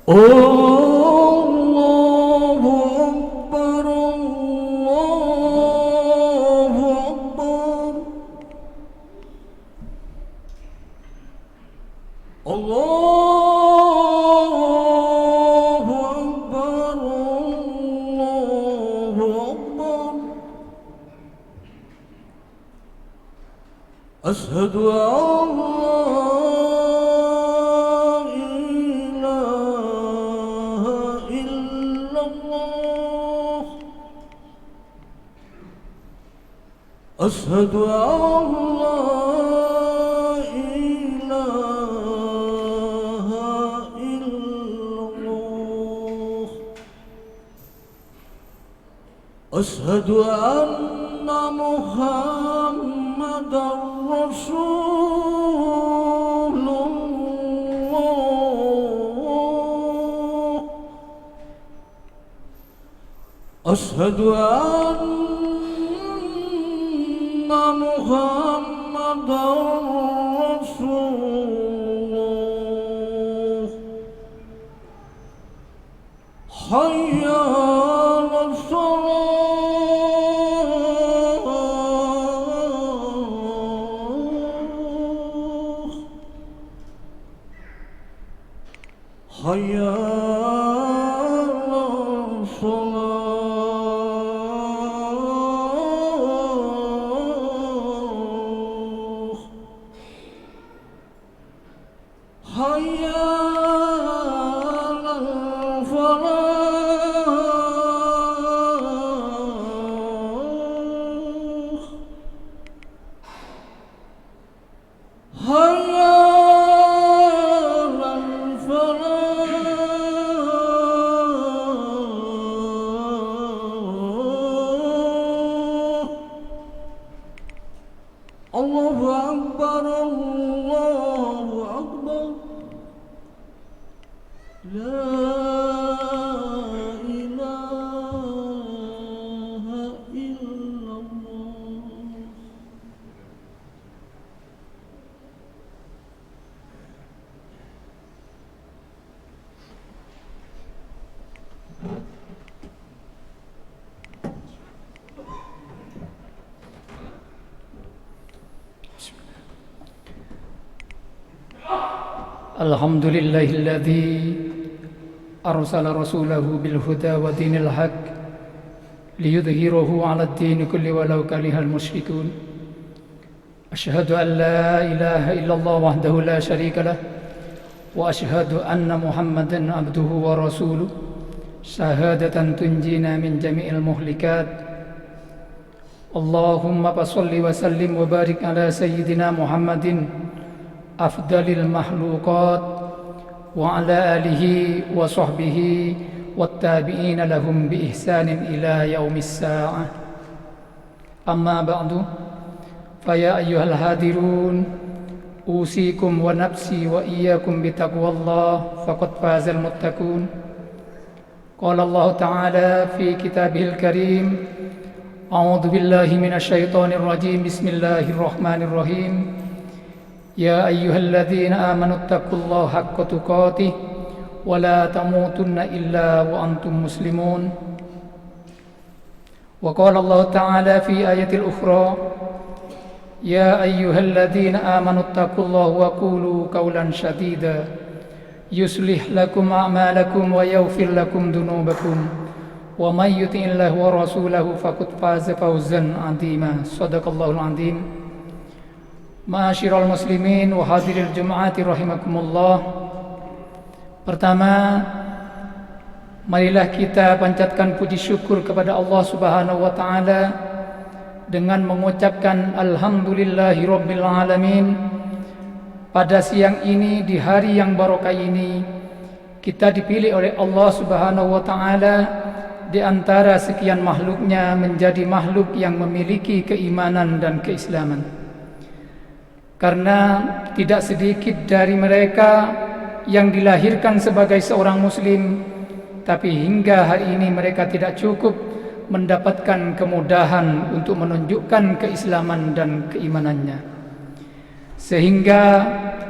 Allahu Akbar, Allahu Akbar, Allahu Akbar, Allahu Akbar. Asyhadu an la ilaha illallah. Asyhadu an la ilaha illallah. Asyhadu anna Muhammadar Rasulullah. Asyhadu anna Muhammadar Rasulullah. Hayya 'alas shalah. Hayya 'alas shalah. Hayya 'alal falah. Hayya 'alal falah. Allahu Akbar, Allahu Akbar. La ilaha illallah. Alhamdulillahilladzi arsala rasulahu bil huda wa dinil haq liyudhhirahu 'alad din kulli walau karihal musyrikun. Asyhadu an la ilaha illallah wahdahu la syarika lah wa asyhadu anna Muhammadan abduhu wa rasuluh syahadatan tunjina min jami'il muhlikat. Allahumma shalli wa sallim wa barik ala sayyidina Muhammadin afdalil mahluqat wa ala alihi wa sahbihi wattabi'ina lahum bi ihsanin ila yaumis sa'ah. Amma ba'du, faya ayyuhal hadirun, usikum wa nafsi wa iyyakum bi taqwallah faqad fazal muttaqun. Qala Allah ta'ala fi kitabihil karim, a'udzu billahi minasy syaithanir rajim, bismillahirrahmanirrahim. Ya ayyuhalladzina amanu taqullaha haqqa tuqatih wa la tamutunna illa wa antum muslimun. Wa qala Allah ta'ala fi ayatil ukhra, ya ayyuhalladzina amanu taqullaha wa qulu qawlan sadida yuslih lakum a'malakum wa yaghfir lakum dhunubakum wa may yuti'illaha wa rasulahu faqad faza fawzan 'azima. Shadaqallahul 'azim. Ma'asyiral muslimin wa hadiril jumu'ati rahimakumullah. Pertama, marilah kita panjatkan puji syukur kepada Allah Subhanahu wa taala dengan mengucapkan alhamdulillahi rabbil alamin. Pada siang ini, di hari yang barokah ini, kita dipilih oleh Allah Subhanahu wa taala di antara sekian makhluknya menjadi makhluk yang memiliki keimanan dan keislaman. Karena tidak sedikit dari mereka yang dilahirkan sebagai seorang muslim, tapi hingga hari ini mereka tidak cukup mendapatkan kemudahan untuk menunjukkan keislaman dan keimanannya. Sehingga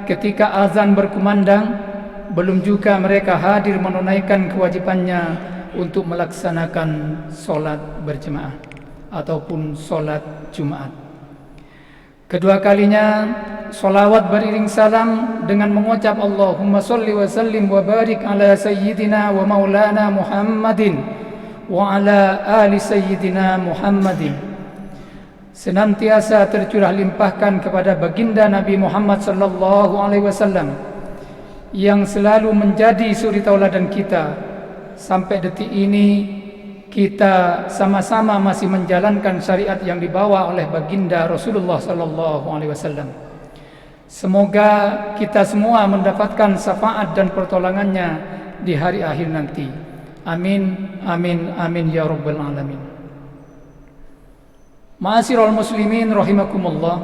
ketika azan berkumandang, belum juga mereka hadir menunaikan kewajibannya untuk melaksanakan sholat berjemaah ataupun sholat Jumat. Kedua kalinya sholawat beriring salam dengan mengucap Allahumma sholli wa sallim wa barik ala sayyidina wa maulana Muhammadin wa ala ali sayyidina Muhammadin senantiasa tercurah limpahkan kepada baginda Nabi Muhammad sallallahu alaihi wasallam yang selalu menjadi suri tauladan kita. Sampai detik ini kita sama-sama masih menjalankan syariat yang dibawa oleh baginda Rasulullah sallallahu alaihi wasallam. Semoga kita semua mendapatkan syafaat dan pertolongannya di hari akhir nanti. Amin, amin, amin ya rabbal alamin. Ma'asyiral muslimin rahimakumullah.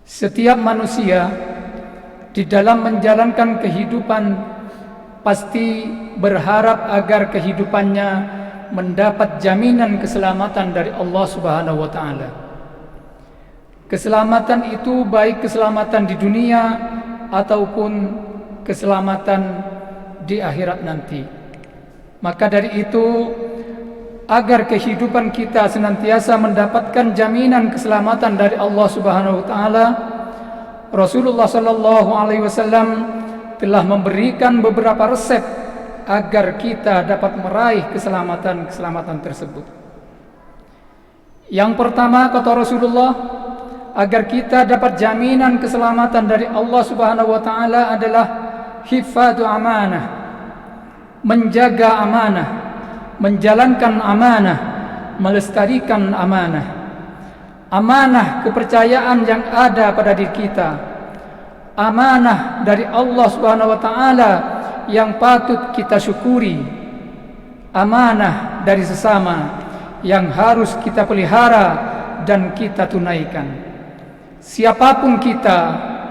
Setiap manusia di dalam menjalankan kehidupan pasti berharap agar kehidupannya mendapat jaminan keselamatan dari Allah Subhanahu wa taala. Keselamatan itu baik keselamatan di dunia ataupun keselamatan di akhirat nanti. Maka dari itu, agar kehidupan kita senantiasa mendapatkan jaminan keselamatan dari Allah Subhanahu wa taala, Rasulullah sallallahu alaihi wasallam telah memberikan beberapa resep agar kita dapat meraih keselamatan tersebut. Yang pertama, kata Rasulullah, agar kita dapat jaminan keselamatan dari Allah Subhanahu wa taala adalah hifadzu amanah, menjaga amanah, menjalankan amanah, melestarikan amanah. Amanah kepercayaan yang ada pada diri kita, amanah dari Allah Subhanahu wa taala yang patut kita syukuri, amanah dari sesama yang harus kita pelihara dan kita tunaikan. Siapapun kita,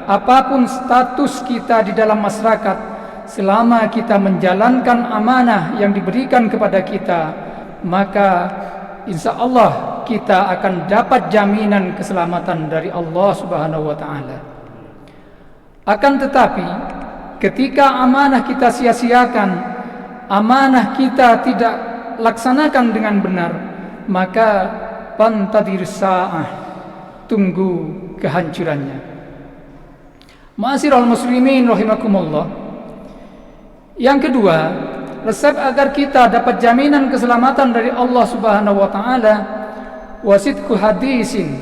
apapun status kita di dalam masyarakat, selama kita menjalankan amanah yang diberikan kepada kita, maka insya Allah kita akan dapat jaminan keselamatan dari Allah Subhanahu wa taala. Akan tetapi, ketika amanah kita sia-siakan, amanah kita tidak laksanakan dengan benar, maka pantadir sa'ah, tunggu kehancurannya. Ma'asyiral muslimin rahimakumullah. Yang kedua, resep agar kita dapat jaminan keselamatan dari Allah Subhanahu wa taala, wasidqu hadisin,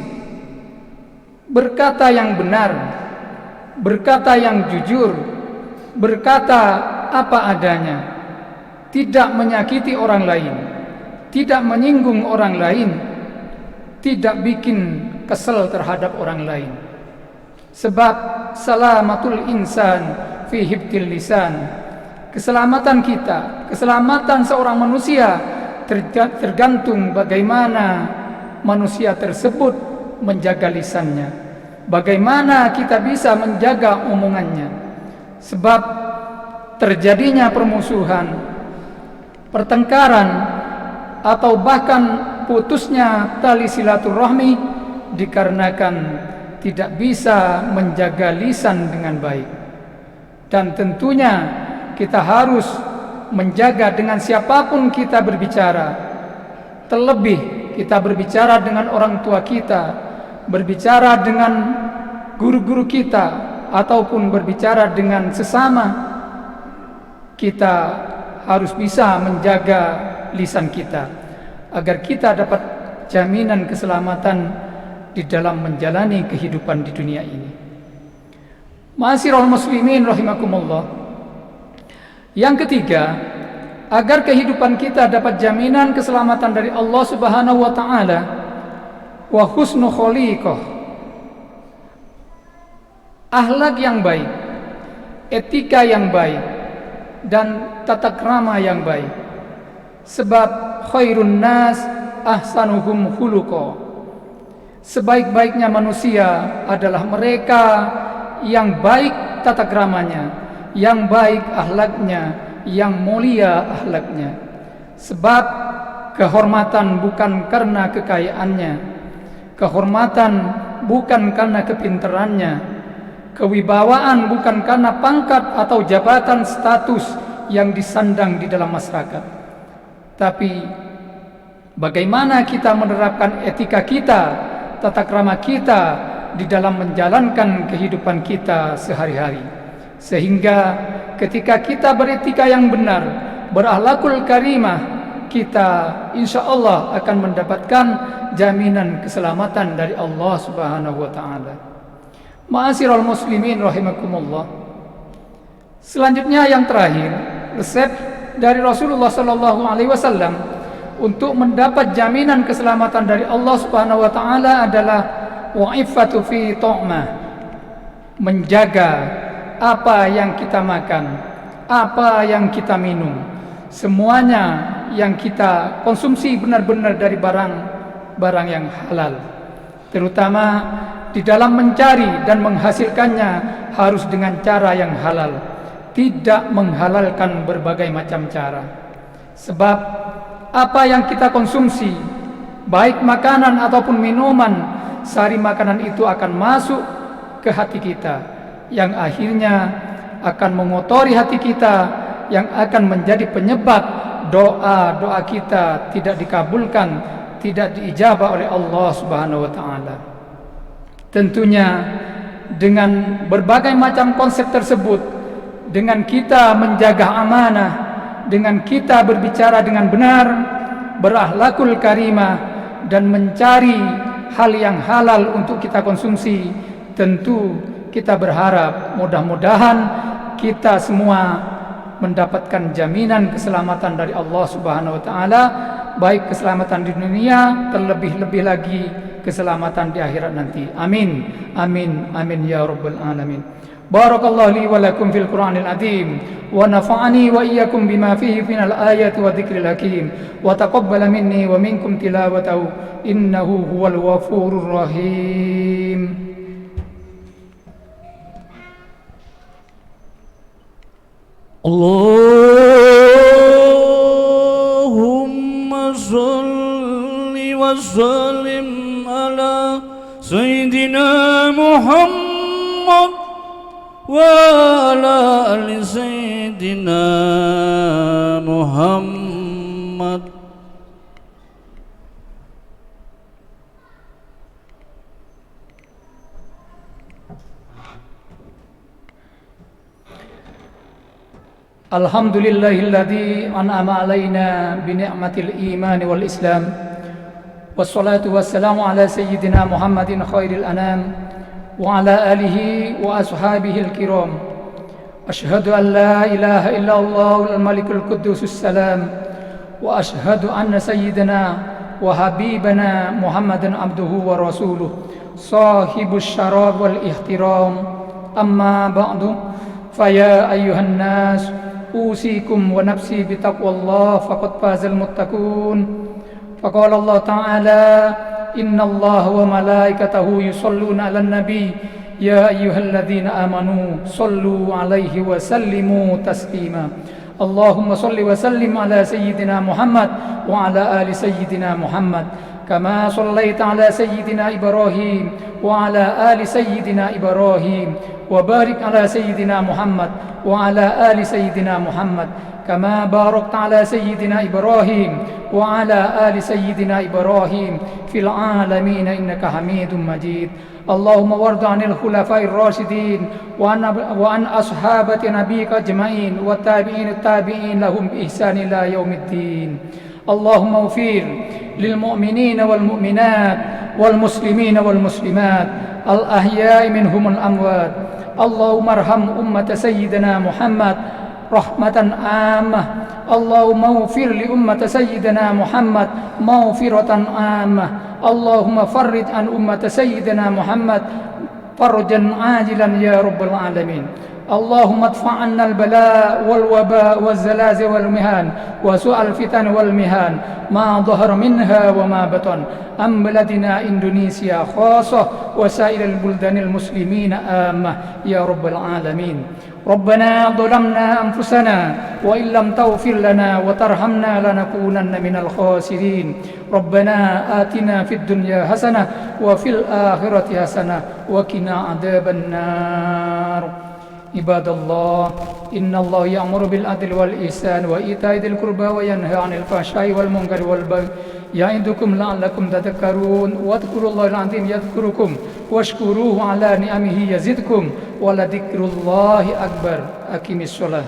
berkata yang benar, berkata yang jujur, berkata apa adanya, tidak menyakiti orang lain, tidak menyinggung orang lain, tidak bikin kesel terhadap orang lain. Sebab salamatul insan fi hibtil lisan, keselamatan kita, keselamatan seorang manusia tergantung bagaimana manusia tersebut menjaga lisannya, bagaimana kita bisa menjaga omongannya. Sebab terjadinya permusuhan, pertengkaran, atau bahkan putusnya tali silaturahmi dikarenakan tidak bisa menjaga lisan dengan baik. Dan tentunya kita harus menjaga dengan siapapun kita berbicara. Terlebih kita berbicara dengan orang tua kita, berbicara dengan guru-guru kita, ataupun berbicara dengan sesama. Kita harus bisa menjaga lisan kita agar kita dapat jaminan keselamatan di dalam menjalani kehidupan di dunia ini. Ma'asyiral muslimin rahimakumullah. Yang ketiga, agar kehidupan kita dapat jaminan keselamatan dari Allah Subhanahu wa taala, wa husnu khaliqah, akhlak yang baik, etika yang baik, dan tata krama yang baik. Sebab khairun nas ahsanuhum khuluqa, sebaik-baiknya manusia adalah mereka yang baik tata kramanya, yang baik akhlaknya, yang mulia akhlaknya. Sebab kehormatan bukan karena kekayaannya, kehormatan bukan karena kepintarannya, Kewibawaan bukan karena pangkat atau jabatan status yang disandang di dalam masyarakat, tapi bagaimana kita menerapkan etika kita, tata krama kita di dalam menjalankan kehidupan kita sehari-hari. Sehingga ketika kita beretika yang benar, berakhlakul karimah, kita insya Allah akan mendapatkan jaminan keselamatan dari Allah Subhanahu wa taala. Ma'asyiral muslimin rahimakumullah. Selanjutnya yang terakhir, resep dari Rasulullah sallallahu alaihi wasallam untuk mendapat jaminan keselamatan dari Allah Subhanahu wa taala adalah wa'ifatu fi ta'mah. Menjaga apa yang kita makan, apa yang kita minum, semuanya yang kita konsumsi benar-benar dari barang yang halal. Terutama di dalam mencari dan menghasilkannya harus dengan cara yang halal, tidak menghalalkan berbagai macam cara. Sebab apa yang kita konsumsi, baik makanan ataupun minuman, sari makanan itu akan masuk ke hati kita, yang akhirnya akan mengotori hati kita, yang akan menjadi penyebab doa-doa kita tidak dikabulkan, tidak diijabah oleh Allah Subhanahu wa taala. Tentunya dengan berbagai macam konsep tersebut, dengan kita menjaga amanah, dengan kita berbicara dengan benar, berakhlakul karimah, dan mencari hal yang halal untuk kita konsumsi, tentu kita berharap mudah-mudahan kita semua mendapatkan jaminan keselamatan dari Allah Subhanahu wa taala, baik keselamatan di dunia, terlebih-lebih lagi keselamatan di akhirat nanti. Amin. Amin. Amin ya rabbal alamin. Barakallahu li wa lakum fil Qur'anil azim wa nafa'ani wa iyyakum bima fihi minal ayati wa dzikril hakim wa taqabbala minni wa minkum tilawatahu innahu huwal ghafurur rahim. Allahumma sholli wa sallim ala Sayyidina Muhammad wa ala ali Sayyidina Muhammad. Alhamdulillahilladzi an'ama alaina bi ni'matil iman wal islam. Wassalatu wassalamu ala sayyidina Muhammadin khairil anam wa ala alihi wa ashabihi al-kiram. Ashhadu an la ilaha illallah al-malikul quddusus salam wa ashhadu anna sayyidina wa habibana Muhammadan abduhu wa rasuluh sahibus syaraf wal ihtiram. Amma ba'du, faya ayyuhan nas أوصيكم ونفسي بتقوى الله فقد فاز المتقون. فقال الله تعالى إن الله وملائكته يصلون على النبي يا أيها الذين آمنوا صلوا عليه وسلموا تسليما. اللهم صل وسلم على سيدنا محمد وعلى آل سيدنا محمد كما صليت على سيدنا إبراهيم وعلى آل سيدنا إبراهيم وبارك على سيدنا محمد وعلى آل سيدنا محمد كما باركت على سيدنا إبراهيم وعلى آل سيدنا إبراهيم في العالمين إنك حميد مجيد. اللهم وارض عن الخلفاء الراشدين وعن أصحابة نبيك أجمعين والتابعين التابعين لهم بإحسان إلى يوم الدين. اللهم اغفر للمؤمنين والمؤمنات والمسلمين والمسلمات الأحياء منهم الأموات. اللهم ارحم أمة سيدنا محمد رحمة عامة. اللهم اغفر لأمة سيدنا محمد مغفرة عامة. اللهم فرج عن أمة سيدنا محمد فرجا عاجلا يا رب العالمين. اللهم ادفع عنا البلاء والوباء والزلازل والمهان وسوء الفتن والمهان ما ظهر منها وما بطن عن بلدنا إندونيسيا خاصة وسائر البلدان المسلمين عامة يا رب العالمين. ربنا ظلمنا أنفسنا وإن لم تغفر لنا وترحمنا لنكونن من الخاسرين. ربنا آتنا في الدنيا حسنة وفي الآخرة حسنة وقنا عذاب النار. عباد الله إن الله يأمر بالعدل والإحسان وإيتاء ذي القربى وينهى عن الفحشاء والمنكر والبغي يعظكم لعلكم تذكرون. واذكروا الله العظيم يذكركم واشكروه على نعمه يزدكم ولذكر الله أكبر. أقم الصلاة.